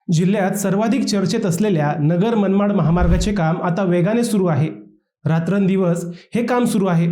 जिल्ह्यात सर्वाधिक चर्चेत असलेल्या नगर मनमाड महामार्गाचे काम आता वेगाने सुरू आहे। रात्रंदिवस हे काम सुरू आहे।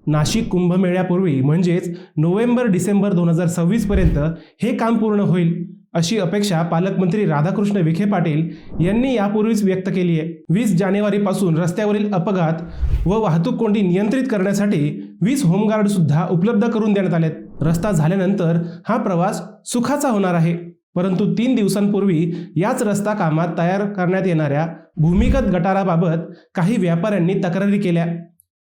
नाशिक कुंभमेळ्यापूर्वी म्हणजेच नोव्हेंबर-डिसेंबर 2026 पर्यंत हे काम पूर्ण होईल अशी अपेक्षा पालकमंत्री राधाकृष्ण विखे पाटील यांनी यापूर्वीच व्यक्त केली आहे। 20 जानेवारीपासून रस्त्यावरील अपघात व वाहतूक कोंडी नियंत्रित करण्यासाठी 20 होमगार्ड सुद्धा उपलब्ध करून देण्यात आलेत। रस्ता झाल्यानंतर हा प्रवास सुखाचा होणार आहे। परंतु 3 दिवसांपूर्वी याच रस्ता कामात तयार करण्यात येणाऱ्या भूमिगत गटाराबाबत काही व्यापाऱ्यांनी तक्रारी केल्या।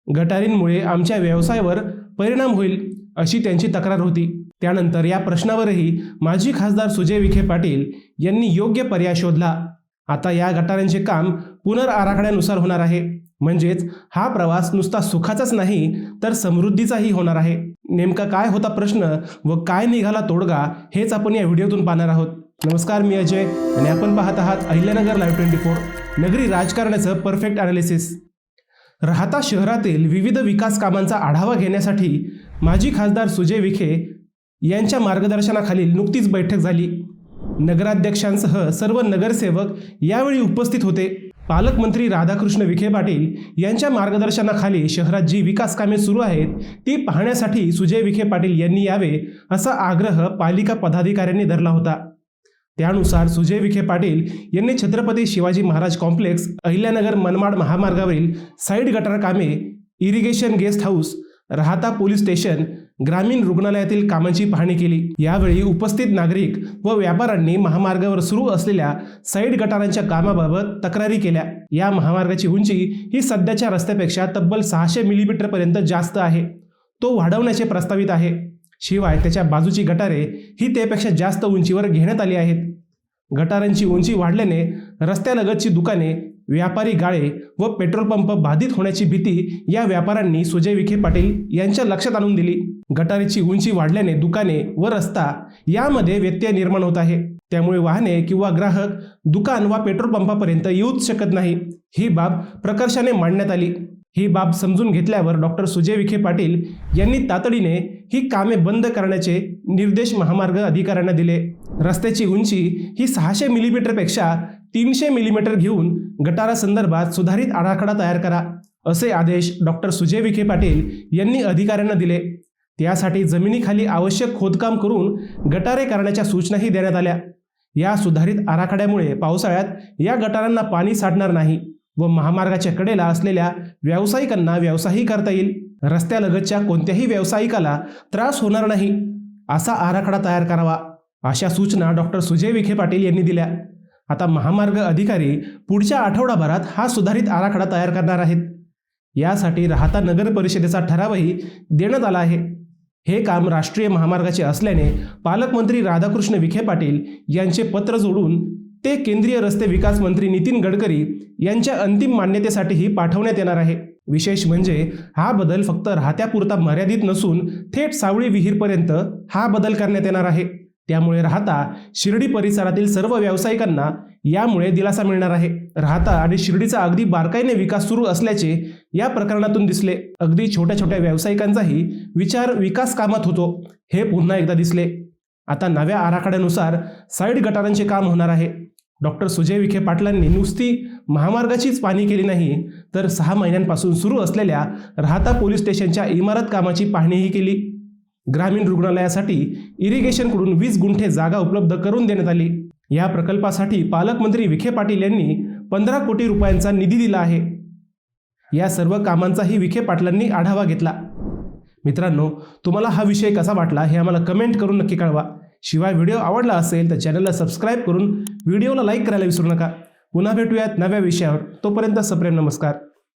गटारींमुळे आमच्या व्यवसायावर परिणाम होईल अशी त्यांची तक्रार होती। त्यानंतर या प्रश्नावरही माजी खासदार सुजय विखे पाटील यांनी योग्य पर्याय शोधला। आता या गटारांचे काम पुनर्आराखड्यानुसार होणार आहे। म्हणजेच हा प्रवास नुसता सुखाचाच नाही तर समृद्धीचाही होणार आहे। नेमका काय होता प्रश्न व काय निघाला तोडगा हेच आपण या व्हिडिओतून पाहणार आहोत। नमस्कार, मी अजय आणि आपण पाहत आहात अहिल्यानगर लाईव्ह 24, नगरी राजकारणाचं परफेक्ट ॲनालिसिस। राहता शहरातील विविध विकास कामांचा आढावा घेण्यासाठी माजी खासदार सुजय विखे यांच्या मार्गदर्शनाखाली नुकतीच बैठक झाली। नगराध्यक्षांसह सर्व नगरसेवक यावेळी उपस्थित होते। पालकमंत्री राधाकृष्ण विखे पाटील यांच्या मार्गदर्शनाखाली शहरात जी विकास कामे सुरू आहेत ती पाहण्यासाठी सुजय विखे पाटील यांनी यावे असा आग्रह पालिका पदाधिकाऱ्यांनी धरला होता। त्यानुसार सुजय विखे पाटील यांनी छत्रपती शिवाजी महाराज कॉम्प्लेक्स, अहिल्यानगर मनमाड महामार्गावरील साईड गटार कामे, इरिगेशन गेस्ट हाऊस, राहता पोलीस स्टेशन, ग्रामीण रुग्णालयातील कामांची पाहणी केली। यावेळी उपस्थित नागरिक व व्यापाऱ्यांनी महामार्गावर सुरू असलेल्या साईड गटारांच्या कामाबाबत तक्रारी केल्या। या महामार्गाची उंची ही सध्याच्या रस्त्यापेक्षा तब्बल 600 मिलीमीटर पर्यंत जास्त आहे। तो वाढवण्याचे प्रस्तावित आहे। शिवाय त्याच्या बाजूची गटारे ही त्यापेक्षा जास्त उंचीवर घेण्यात आली आहेत। गटारांची उंची वाढल्याने रस्त्यालगतची दुकाने, व्यापारी गाळे व पेट्रोल पंप बाधित होण्याची भीती या व्यापाऱ्यांनी सुजय विखे पाटील यांच्या लक्षात आणून दिली। गटारीची उंची वाढल्याने दुकाने व रस्ता यामध्ये व्यत्यय निर्माण होत आहे। त्यामुळे वाहने किंवा ग्राहक दुकान वा पेट्रोल पंपापर्यंत येऊच शकत नाही। ही बाब प्रकर्षाने मांडण्यात आली। ही बाब समजून घेतल्यावर डॉक्टर सुजय विखे पाटील यांनी तातडीने ही कामे बंद करण्याचे निर्देश महामार्ग अधिकाऱ्यांना दिले। रस्त्याची उंची ही 600 मिलीमीटरपेक्षा 300 मिलीमीटर घेऊन गटारासंदर्भात सुधारित आराखडा तयार करा असे आदेश डॉक्टर सुजय विखे पाटील यांनी अधिकाऱ्यांना दिले। त्यासाठी जमिनीखाली आवश्यक खोदकाम करून गटारे करण्याच्या सूचनाही देण्यात आल्या। या सुधारित आराखड्यामुळे पावसाळ्यात या गटारांना पाणी साठणार नाही व महामार्गाच्या कडेला असलेल्या व्यावसायिकांना व्यवसायही करता येईल। रस्त्यालगतच्या कोणत्याही व्यावसायिकाला त्रास होणार नाही असा आराखडा तयार करावा अशा सूचना डॉक्टर सुजय विखे पाटील यांनी दिल्या। आता महामार्ग अधिकारी पुढच्या आठवडाभरात हा सुधारित आराखडा तयार करणार आहेत। यासाठी राहता नगर परिषदेचा ठरावही देण्यात आला आहे। हे काम राष्ट्रीय महामार्गाचे असल्याने पालकमंत्री राधाकृष्ण विखे पाटील यांचे पत्र जोडून ते केंद्रीय रस्ते विकास मंत्री नितीन गडकरी यांच्या अंतिम मान्यतेसाठीही पाठवण्यात येणार आहे। विशेष म्हणजे हा बदल फक्त राहत्यापुरता मर्यादित नसून थेट सावळी विहीरपर्यंत हा बदल करण्यात येणार आहे। त्यामुळे राहता शिर्डी परिसरातील सर्व व्यावसायिकांना यामुळे दिलासा मिळणार आहे। राहता आणि शिर्डीचा अगदी बारकाईने विकास सुरू असल्याचे या प्रकरणातून दिसले। अगदी छोट्या छोट्या व्यावसायिकांचाही विचार विकास कामात होतो हे पुन्हा एकदा दिसले। आता नव्या आराखड्यानुसार साईड गटारांचे काम होणार आहे। डॉक्टर सुजय विखे पाटलांनी नुसती महामार्गाचीच पाहणी केली नाही तर 6 महिन्यांपासून सुरू असलेल्या राहता पोलीस स्टेशनच्या इमारत कामाची पाहणीही केली। ग्रामीण रुग्णालयासाठी इरिगेशनकडून 20 गुंठे जागा उपलब्ध करून देण्यात आली। या प्रकल्पासाठी पालकमंत्री विखे पाटील यांनी 15 कोटी रुपयांचा निधी दिला आहे। या सर्व कामांचाही विखे पाटलांनी आढावा घेतला। मित्रांनो, तुम्हाला हा विषय कसा वाटला हे आम्हाला कमेंट करून नक्की कळवा। शिवाय व्हिडिओ आवडला असेल तर चॅनलला सबस्क्राईब करून व्हिडिओला लाईक करायला विसरू नका। पुन्हा भेटूयात नव्या विषयावर। तोपर्यंत सप्रेम नमस्कार।